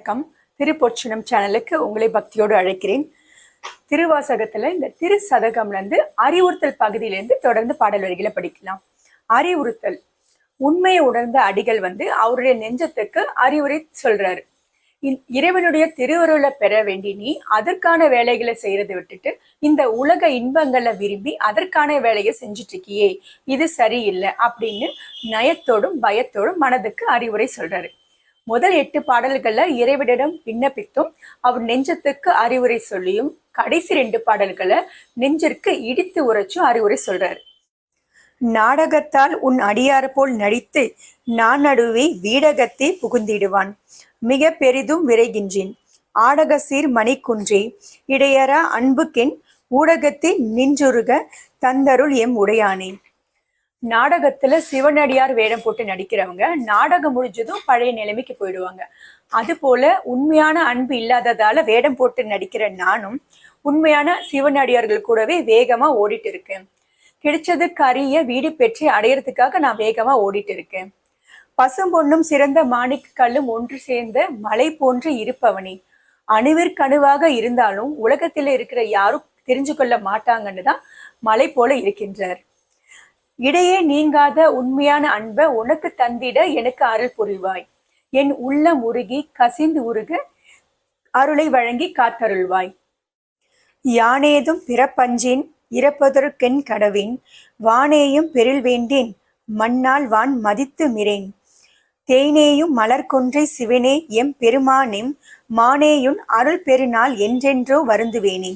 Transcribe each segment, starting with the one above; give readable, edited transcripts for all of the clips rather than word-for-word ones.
வணக்கம். திருப்பொற்சனம் சேனலுக்கு உங்களை பக்தியோடு அழைக்கிறேன். திருவாசகத்துல இந்த திரு சதகம்ல இருந்து அறிவுறுத்தல் பகுதியிலிருந்து தொடர்ந்து பாடல் வரிகளை படிக்கலாம். அறிவுறுத்தல். உண்மையை உணர்ந்த அடிகள் அவருடைய நெஞ்சத்துக்கு அறிவுரை சொல்றாரு. இறைவனுடைய திருவருளை பெற வேண்டி நீ அதற்கான வேலைகளை செய்யறதை விட்டுட்டு இந்த உலக இன்பங்களை விரும்பி அதற்கான வேலையை செஞ்சுட்டு இருக்கியே, இது சரியில்லை அப்படின்னு நயத்தோடும் பயத்தோடும் மனதுக்கு அறிவுரை சொல்றாரு. முதல் 8 பாடல்கள்ல இறைவனிடம் விண்ணப்பித்தும் அவர் நெஞ்சத்துக்கு அறிவுரை சொல்லியும், கடைசி 2 பாடல்களை நெஞ்சிற்கு இடித்து உரைச்சும் அறிவுரை சொல்றாரு. நாடகத்தால் உன் அடியார் போல் நடித்து நான் நடுவே வீடகத்தே புகுந்திடுவான், மிக பெரிதும் விரைகின்றேன் ஆடக சீர் மணிக்குன்றே, இடையரா அன்புக்கென் ஊடகத்தை நின்றுருக தந்தருள் எம் உடையானே. நாடகத்துல சிவனடியார் வேடம் போட்டு நடிக்கிறவங்க நாடகம் முடிஞ்சதும் பழைய நிலைமைக்கு போயிடுவாங்க. அது போல உண்மையான அன்பு இல்லாததால வேடம் போட்டு நடிக்கிற நானும் உண்மையான சிவனடியார்கள் கூடவே வேகமா ஓடிட்டு இருக்கேன். கிடைச்சதுக்கு அரிய வீடு பெற்று அடையறதுக்காக நான் வேகமா ஓடிட்டு இருக்கேன். பசும்பொன்னும் சிறந்த மாணிக்க கல்லும் ஒன்று சேர்ந்த மலை போன்று இருப்பவனே, அணுவிற்கணுவாக இருந்தாலும் உலகத்துல இருக்கிற யாரும் தெரிஞ்சு கொள்ள மாட்டாங்கன்னு தான் மலை போல இருக்கின்றார். இடையே நீங்காத உண்மையான அன்பை உனக்கு தந்திட எனக்கு அருள் புரிவாய், என் உள்ளம் உருகி கசிந்து உருக அருளை வழங்கி காத்தருள்வாய். யானேதும் பிறப்பஞ்சேன் இறப்பதற்கென் கடவேன், வானேயும் பெரில் வேண்டேன் மண்ணால் வான் மதித்து மிரேன், தேனேயும் மலர் கொன்றை சிவனே எம் பெருமானெம் மானேயுன் அருள் பெருநாள் என்றென்றோ வருந்துவேனே.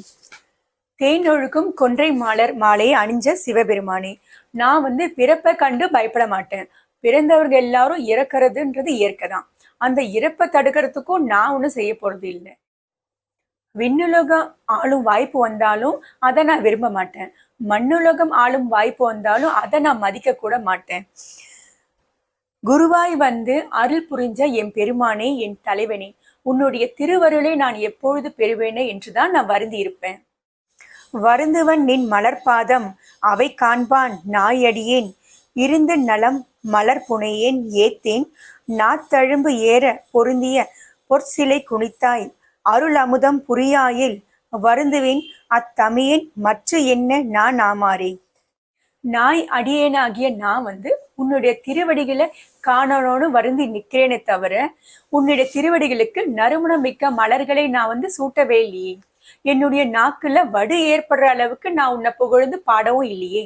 தேன் ஒழுகும் கொன்றை மலர் மாலையை அணிஞ்ச சிவபெருமானே, நான் பிறப்பை கண்டு பயப்பட மாட்டேன். பிறந்தவர்கள் எல்லாரும் இறக்கிறதுன்றது இயற்கைதான். அந்த இறப்பை தடுக்கிறதுக்கும் நான் ஒன்றும் செய்ய போறது இல்லை. விண்ணுலகம் ஆளும் வாய்ப்பு வந்தாலும் அதை நான் விரும்ப மாட்டேன். மண்ணுலகம் ஆளும் வாய்ப்பு வந்தாலும் அதை நான் மதிக்க கூட மாட்டேன். குருவாய் அருள் புரிஞ்ச என் பெருமானே, என் தலைவனே, உன்னுடைய திருவருளை நான் எப்பொழுது பெறுவேனே என்றுதான் நான் வருந்தி இருப்பேன். வருந்துவன் நின் மலர்பாதம் அவை காண்பான் நாயடியேன், இருந்து நலம் மலர் புனையேன் ஏத்தேன், நாத்தழும்பு ஏற பொருந்திய பொற்சிலை குனித்தாய், அருள் அமுதம் புரியாயில் வருந்துவேன் அத்தமியேன் மற்ற என்ன நான் ஆமாறே. நாய் அடியேனாகிய நான் உன்னுடைய திருவடிகளை காணணும்னு வருந்தி நிற்கிறேனே தவிர உன்னுடைய திருவடிகளுக்கு நறுமணம் மிக்க மலர்களை நான் சூட்டவே இல்லையே. என்னுடைய நாக்குல வடு ஏற்படுற அளவுக்கு நான் உன்னை புகழ்ந்து பாடவும் இல்லையே.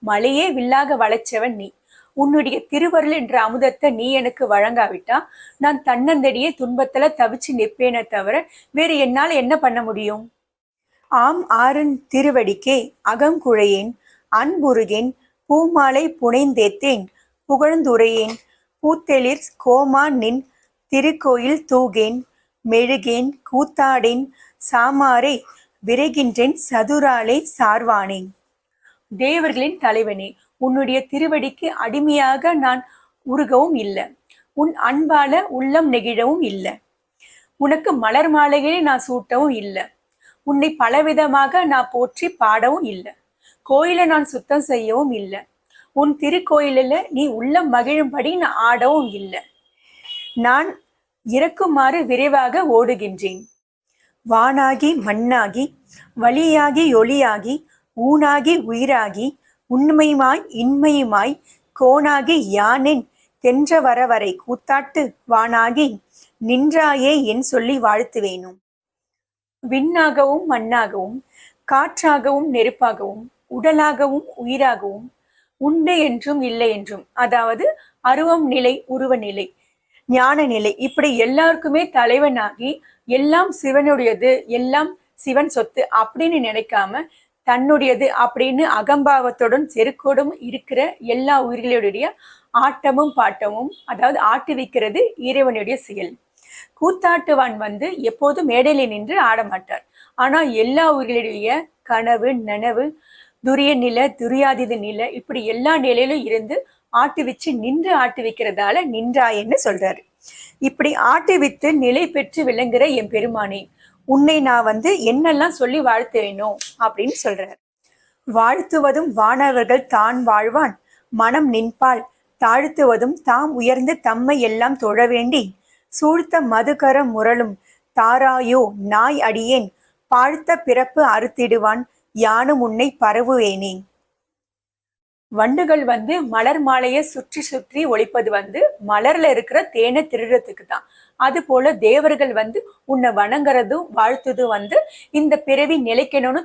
மலையே வில்லாக வளைச்சவன் நீ. உன்னுடைய திருவருள் என்ற அமுதத்தை நீ எனக்கு வழங்காவிட்டா நான் தன்னந்தடியே துன்பத்துல தவிச்சு நிற்பேனே தவிர வேறு என்னால என்ன பண்ண முடியும்? ஆம் ஆறுன் திருவடிக்கே அகம் குழையேன் அன்புருகேன், பூமாலை புனைந்தேத்தேன் புகழ்ந்துரையேன், பூத்தெளிர் கோமான் நின் திருக்கோயில் தூகேன் மெழுகேன் கூத்தாடேன் சாமாரை விரைகின்றேன் சதுராலை சார்வானே. தேவர்களின் தலைவனே, உன்னுடைய திருவடிக்கு அடிமையாக நான் உருகவும் இல்லை. உன் அன்பால உள்ளம் நெகிழவும் இல்லை. உனக்கு மலர் மாலைகளை நான் சூட்டவும் இல்லை. உன்னை பலவிதமாக நான் போற்றி பாடவும் இல்லை. கோயிலை நான் சுத்தம் செய்யவும் இல்லை. உன் திருக்கோயிலில் நீ உள்ளம் மகிழும்படி நான் ஆடவும் இல்லை. நான் இறக்குமாறு விரைவாக ஓடுகின்றேன். வானாகி மண்ணாகி வழியாகி ஒளியாகி ஊனாகி உயிராகி உண்மையுமாய் இன்மையுமாய் கோனாகி யானென் தென்ற வரவரை கூத்தாட்டு வானாகி நின்றாயே என் சொல்லி வாழ்த்துவேனும். விண்ணாகவும் மண்ணாகவும் காற்றாகவும் நெருப்பாகவும் உடலாகவும் உயிராகவும் உண்டு என்றும் இல்லை என்றும், அதாவது அருவம் நிலை, உருவ நிலை, ஞான நிலை, இப்படி எல்லாருக்குமே தலைவனாகி எல்லாம் சிவனுடையது, எல்லாம் சிவன் சொத்து அப்படின்னு நினைக்காம தன்னுடையது அப்படின்னு அகம்பாவத்துடன் செருக்கோடும் இருக்கிற எல்லா உயிர்களுடைய ஆட்டமும் பாட்டமும், அதாவது ஆட்டு வைக்கிறது இறைவனுடைய செயல். கூத்தாட்டுவான் எப்போதும் மேடையில நின்று ஆட மாட்டார். ஆனா எல்லா உயிர்களுடைய கனவு நனவு துரிய நிலை துரியாதித நிலை இப்படி எல்லா நிலையிலும் இருந்து ஆட்டு வச்சு நின்று ஆட்டு வைக்கிறதால நின்றாயன்னு சொல்றாரு. இப்படி ஆட்டு வித்து நிலை பெற்று விளங்குற என் பெருமானே, உன்னை நான் என்னெல்லாம் சொல்லி வாழ்த்து வேணும் அப்படின்னு சொல்றாரு. வாழ்த்துவதும் வானவர்கள் தான் வாழ்வான் மனம் நின்பால் தாழ்த்துவதும் தாம் உயர்ந்து தம்மை எல்லாம் தொழ வேண்டி சூழ்த்த மதுகர முரளும் தாராயோ நாய் அடியேன் பாழ்த்த பிறப்பு அறுத்திடுவான் யானும் உன்னை பரவுவேனே. வண்டுகள் மலர் மாலையை சுற்றி சுற்றி ஒழிப்பது மலர்ல இருக்கிற தேனை திருடுறதுக்கு தான். அது போல தேவர்கள் உன்னை வணங்குறதும் வாழ்த்துதும் இந்த பிறவி நிலைக்கணும்னு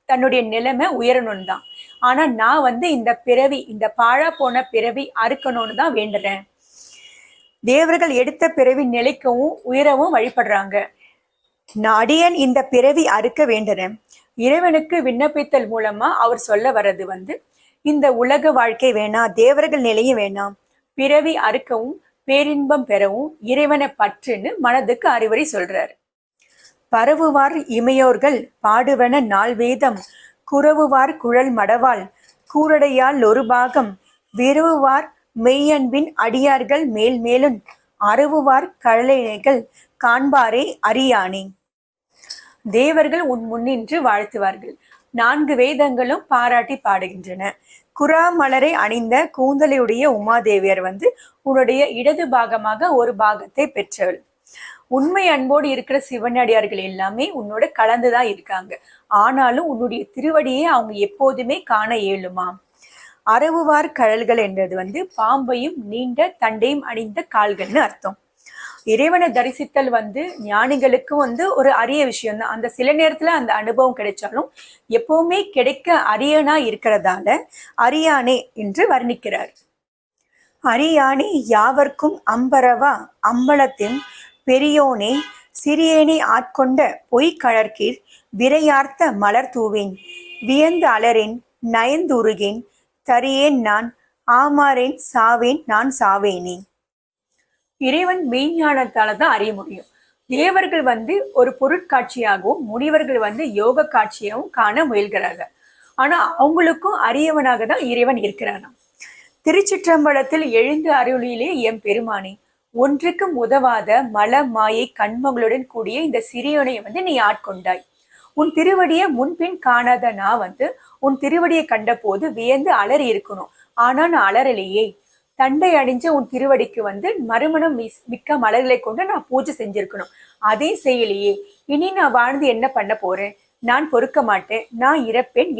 தன்னுடைய நிலைமை உயரணும்னு தான். ஆனா நான் இந்த பிறவி, இந்த பாழா போன பிறவி அறுக்கணும்னு தான் வேண்டுறேன். தேவர்கள் எடுத்த பிறவி நிலைக்கவும் உயரவும் வழிபடுறாங்க. அடியன் இந்த பிறவி அறுக்க வேண்டுறேன். இறைவனுக்கு விண்ணப்பித்தல் மூலமா அவர் சொல்ல வர்றது இந்த உலக வாழ்க்கை வேணாம், தேவர்கள் நிலையும் வேணாம், பிறவி அறுக்கவும் பேரின்பம் பெறவும் இறைவனை பற்றுன்னு மனதுக்கு அறிவுரை சொல்றாரு. பரவுவார் இமையோர்கள் பாடுவன நாள் வேதம் குரவுவார் குழல் மடவாள் கூரடையால் ஒரு பாகம் விரவுவார் மெய்யன்பின் அடியார்கள் மேல் மேலும் அறவுவார் கழலைகள் காண்பாரே அறியானே. தேவர்கள் உன் முன்னின்று வாழ்த்துவார்கள். 4 வேதங்களும் பாராட்டி பாடுகின்றன. குரா மலரை அணிந்த கூந்தலையுடைய உமாதேவியர் உன்னுடைய இடது பாகமாக ஒரு பாகத்தை பெற்றவள். உண்மை அன்போடு இருக்கிற சிவனடியார்கள் எல்லாமே உன்னோட கலந்துதான் இருக்காங்க. ஆனாலும் உன்னுடைய திருவடியை அவங்க எப்போதுமே காண இயலுமா? அறவுவார் கழல்கள் என்றது பாம்பையும் நீண்ட தண்டையும் அணிந்த கால்கள்னு அர்த்தம். இறைவனை தரிசித்தல் ஞானிகளுக்கும் ஒரு அரிய விஷயம் தான். அந்த சில நேரத்துல அந்த அனுபவம் கிடைச்சாலும் எப்பவுமே கிடைக்க அரியனா இருக்கிறதால அரியானே என்று வர்ணிக்கிறார். அரியானே யாவர்க்கும் அம்பரவா அம்பலத்தின் பெரியோனே சிறியேனே ஆட்கொண்ட பொய்கழற்கீர் விரையார்த்த மலர் தூவேன் வியந்து அலரேன் நயந்துருகேன் தரியேன் நான் ஆமாறேன் சாவேன் நான் சாவேனே. இறைவன் மெய்ஞானத்தால தான் அறிய முடியும். தேவர்கள் ஒரு பொருட்காட்சியாகவும் முனிவர்கள் யோக காட்சியாகவும் காண முயல்கிறார்கள். ஆனா அவங்களுக்கும் அரியவனாக தான் இறைவன் இருக்கிறாராம். திருச்சிற்றம்பலத்தில் எழுந்து அருளிலே எம் பெருமானே, ஒன்றுக்கும் உதவாத மல மாயை கண்மங்களுடன் கூடிய இந்த சிறியனை நீ ஆட்கொண்டாய். உன் திருவடியை முன்பின் காணாத நான் உன் திருவடியை கண்ட போது வியந்து அலறி இருக்கணும். ஆனா நான் அலறலையே. தண்டை அணிஞ்ச உன் திருவடிக்கு மறுமணம் மிக்க மலர்களை கொண்டு நான் பூஜை செஞ்சிருக்கணும். அதே செய்யலையே. இனி நான் வாழ்ந்து என்ன பண்ண போறேன்? நான் பொறுக்க மாட்டேன், நான்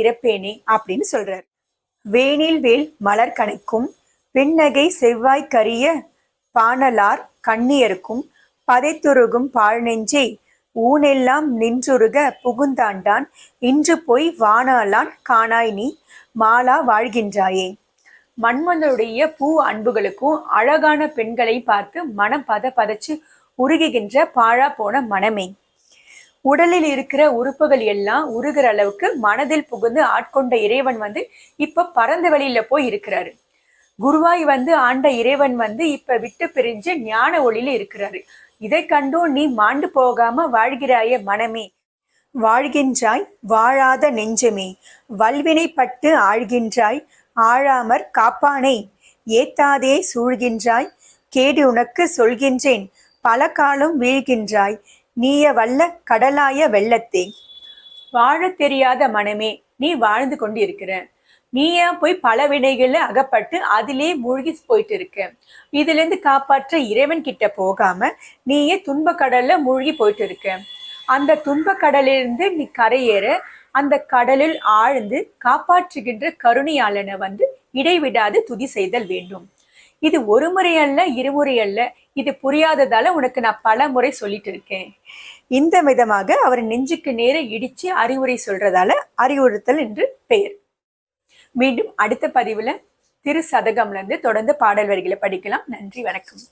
இறப்பேனே அப்படின்னு சொல்றார். வேனில் வேல் மலர் கணைக்கும் பெண்ணகை செவ்வாய் கரிய பாணலார் கண்ணியருக்கும் பதைத்துருகும் பாழ்நெஞ்சே ஊனெல்லாம் நின்றுருக புகுந்தாண்டான் இன்று போய் வானாலான் காணாய் நீ மாலா வாழ்கின்றாயே. மன்மதனுடைய பூ அன்புகளுக்கும் அழகான பெண்களை பார்த்து மனம் பதச்சு உருகுகின்ற பாழா போன மனமே. உடலில் இருக்கிற உறுப்புகள் எல்லாம் உருகிற அளவுக்கு மனதில் புகுந்து ஆட்கொண்ட இறைவன் இப்ப பரந்த வெளியில போய் இருக்கிறாரு. குருவாய் ஆண்ட இறைவன் இப்ப விட்டு பிரிஞ்சு ஞான ஒளியில இருக்கிறாரு. இதை கண்டும் நீ மாண்டு போகாம வாழ்கிறாய மனமே. வாழ்கின்றாய் வாழாத நெஞ்சமே, வல்வினை பட்டு ஆழ்கின்றாய் ஆழாமற் காப்பானே. ஏத்தாதே சூழ்கின்றாய் கேடு உனக்கு சொல்கின்றேன் பல காலம் வீழ்கின்றாய் நீய வல்ல கடலாய வெள்ளத்தே. வாழ தெரியாத மனமே, நீ வாழ்ந்து கொண்டு இருக்கிற. நீயா போய் பல வினைகள்ல அகப்பட்டு அதிலே மூழ்கி போயிட்டு இருக்க. இதுல இருந்து காப்பாற்ற இறைவன் கிட்ட போகாம நீயே துன்ப கடல்ல மூழ்கி போயிட்டு இருக்க. அந்த துன்ப கடலிலிருந்து நீ கரையேற அந்த கடலில் ஆழ்ந்து காப்பாற்றுகின்ற கருணையாளனை இடைவிடாது துதி செய்தல் வேண்டும். இது ஒரு முறை அல்ல, இருமுறை அல்ல. இது புரியாததால உனக்கு நான் பல முறை சொல்லிட்டு இருக்கேன். இந்த விதமாக அவர் நெஞ்சுக்கு நேர இடிச்சு அறிவுரை சொல்றதால அறிவுறுத்தல் என்று பெயர். மீண்டும் அடுத்த பதிவுல திரு சதகம்ல இருந்து தொடர்ந்து பாடல் வரிகளை படிக்கலாம். நன்றி, வணக்கம்.